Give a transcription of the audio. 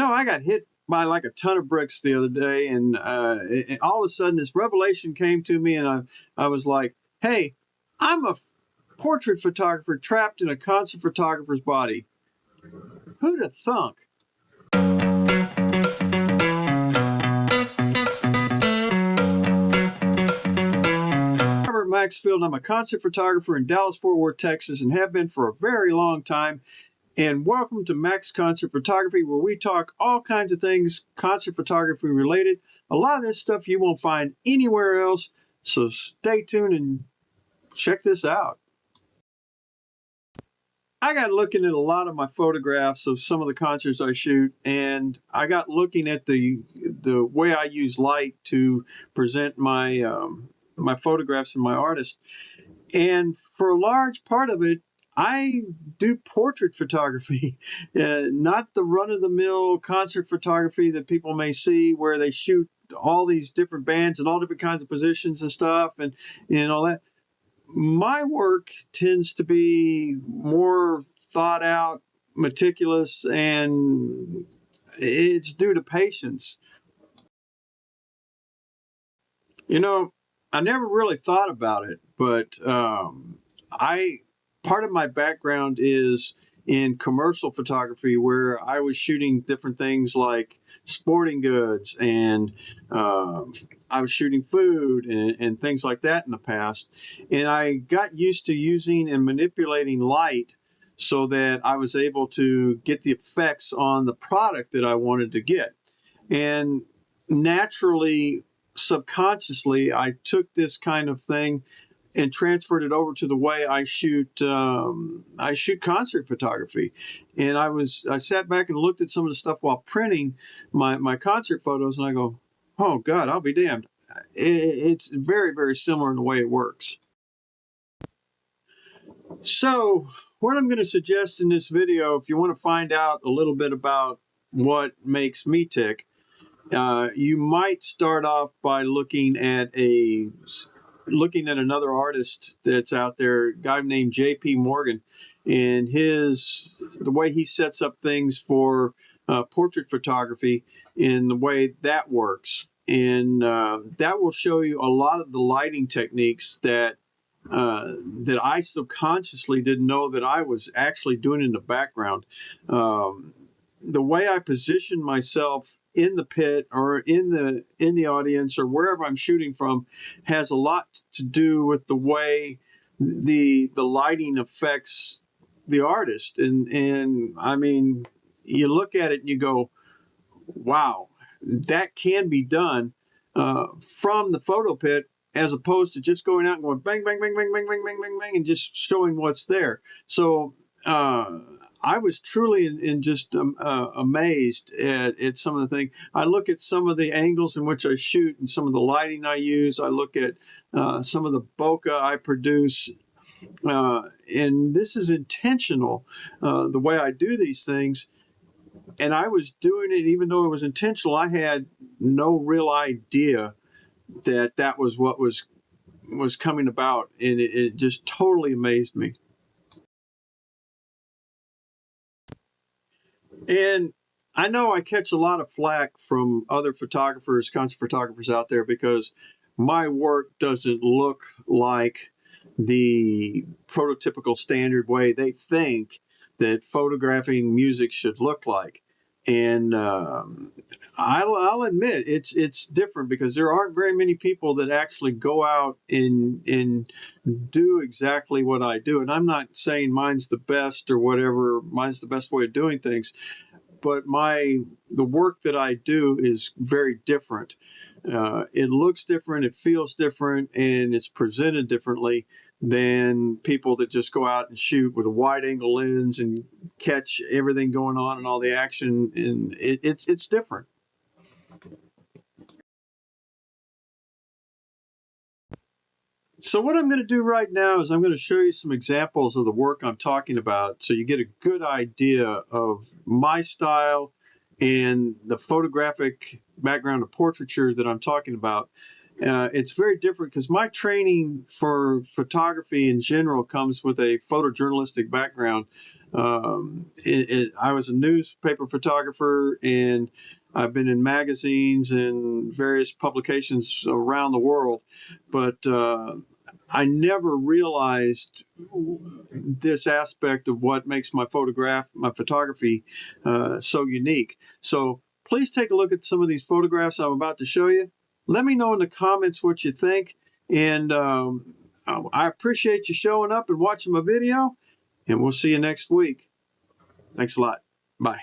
I got hit by like a ton of bricks the other day, and all of a sudden this revelation came to me, and I was like, hey, I'm a portrait photographer trapped in a concert photographer's body. Who'd have thunk? Robert Maxfield. I'm a concert photographer in Dallas-Fort Worth, Texas, and have been for a very long time. And welcome to Max Concert Photography, where we talk all kinds of things concert photography related. A lot of this stuff you won't find anywhere else, so stay tuned and check this out. I got looking at a lot of my photographs of some of the concerts I shoot, and I got looking at the way I use light to present my my photographs and my artists. And for a large part of it, I do portrait photography, not the run-of-the-mill concert photography that people may see where they shoot all these different bands and all different kinds of positions and stuff and all that. My work tends to be more thought out, meticulous, and it's due to patience. You know, I never really thought about it, but I part of my background is in commercial photography, where I was shooting different things like sporting goods, and I was shooting food and things like that in the past. And I got used to using and manipulating light so that I was able to get the effects on the product that I wanted to get. And naturally, subconsciously, I took this kind of thing and transferred it over to the way I shoot. I shoot concert photography, and I sat back and looked at some of the stuff while printing my concert photos, and I go, oh God, I'll be damned. It's very, very similar in the way it works. So what I'm going to suggest in this video, if you want to find out a little bit about what makes me tick, you might start off by looking at another artist that's out there, a guy named J.P. Morgan, and the way he sets up things for portrait photography and the way that works. And that will show you a lot of the lighting techniques that I subconsciously didn't know that I was actually doing in the background. The way I position myself in the pit or in the audience or wherever I'm shooting from has a lot to do with the way the lighting affects the artist. And I mean, you look at it and you go, wow, that can be done from the photo pit, as opposed to just going out and going bang, bang, bang, bang, bang, bang, bang, bang, bang, and just showing what's there. So I was truly in just amazed at some of the things. I look at some of the angles in which I shoot and some of the lighting I use. I look at some of the bokeh I produce. And this is intentional, the way I do these things. And I was doing it, even though it was intentional, I had no real idea that was what was coming about. And it just totally amazed me. And I know I catch a lot of flack from other photographers, concert photographers out there, because my work doesn't look like the prototypical standard way they think that photographing music should look like. And I'll admit it's different, because there aren't very many people that actually go out and do exactly what I do. And I'm not saying mine's the best or whatever, mine's the best way of doing things, but the work that I do is very different. It looks different, it feels different, and it's presented differently than people that just go out and shoot with a wide angle lens and catch everything going on and all the action. And it's different. So what I'm going to do right now is I'm going to show you some examples of the work I'm talking about, so you get a good idea of my style and the photographic background of portraiture that I'm talking about. It's very different because my training for photography in general comes with a photojournalistic background. I was a newspaper photographer, and I've been in magazines and various publications around the world, but I never realized this aspect of what makes my photography so unique. So please take a look at some of these photographs I'm about to show you. Let me know in the comments what you think, and I appreciate you showing up and watching my video, and we'll see you next week. Thanks a lot. Bye.